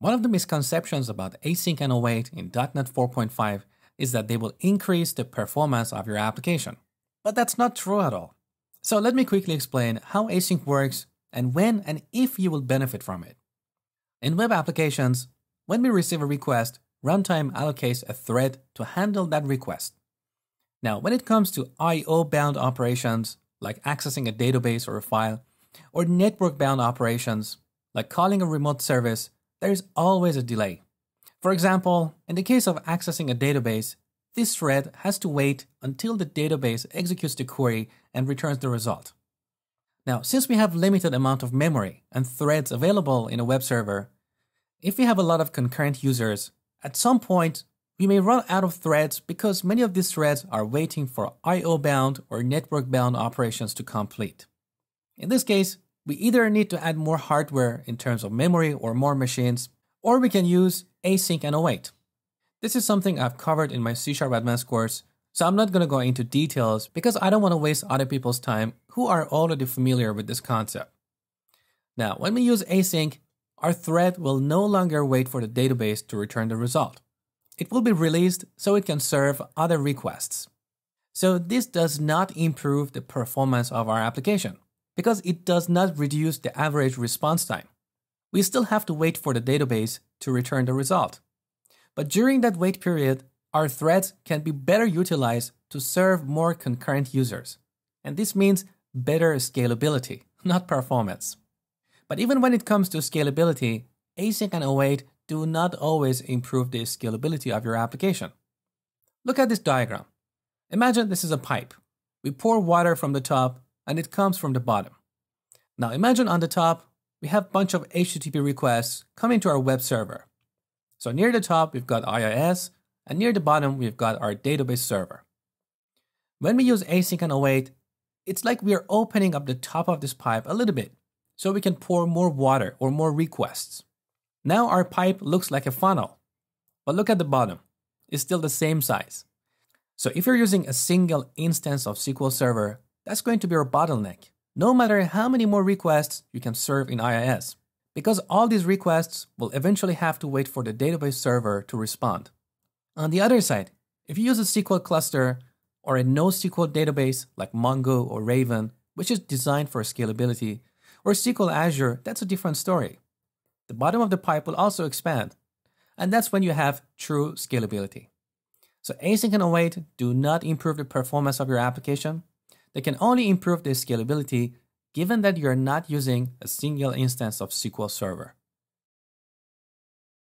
One of the misconceptions about async and await in .NET 4.5 is that they will increase the performance of your application. But that's not true at all. So let me quickly explain how async works and when and if you will benefit from it. In web applications, when we receive a request, runtime allocates a thread to handle that request. Now, when it comes to I/O-bound operations, like accessing a database or a file, or network-bound operations, like calling a remote service, there is always a delay. For example, in the case of accessing a database, this thread has to wait until the database executes the query and returns the result. Now, since we have limited amount of memory and threads available in a web server, if we have a lot of concurrent users, at some point, we may run out of threads because many of these threads are waiting for I/O-bound or network-bound operations to complete. In this case, we either need to add more hardware in terms of memory or more machines, or we can use async and await. This is something I've covered in my C# Advanced course, so I'm not going to go into details because I don't want to waste other people's time who are already familiar with this concept. Now, when we use async, our thread will no longer wait for the database to return the result. It will be released so it can serve other requests. So this does not improve the performance of our application because it does not reduce the average response time. We still have to wait for the database to return the result. But during that wait period, our threads can be better utilized to serve more concurrent users. And this means better scalability, not performance. But even when it comes to scalability, async and await do not always improve the scalability of your application. Look at this diagram. Imagine this is a pipe. We pour water from the top and it comes from the bottom. Now imagine on the top, we have a bunch of HTTP requests coming to our web server. So near the top, we've got IIS, and near the bottom, we've got our database server. When we use async and await, it's like we are opening up the top of this pipe a little bit, so we can pour more water or more requests. Now our pipe looks like a funnel, but look at the bottom. It's still the same size. So if you're using a single instance of SQL Server, that's going to be your bottleneck, no matter how many more requests you can serve in IIS, because all these requests will eventually have to wait for the database server to respond. On the other side, if you use a SQL cluster or a NoSQL database like Mongo or Raven, which is designed for scalability, or SQL Azure, that's a different story. The bottom of the pipe will also expand, and that's when you have true scalability. So async and await do not improve the performance of your application. They can only improve the scalability given that you are not using a single instance of SQL Server.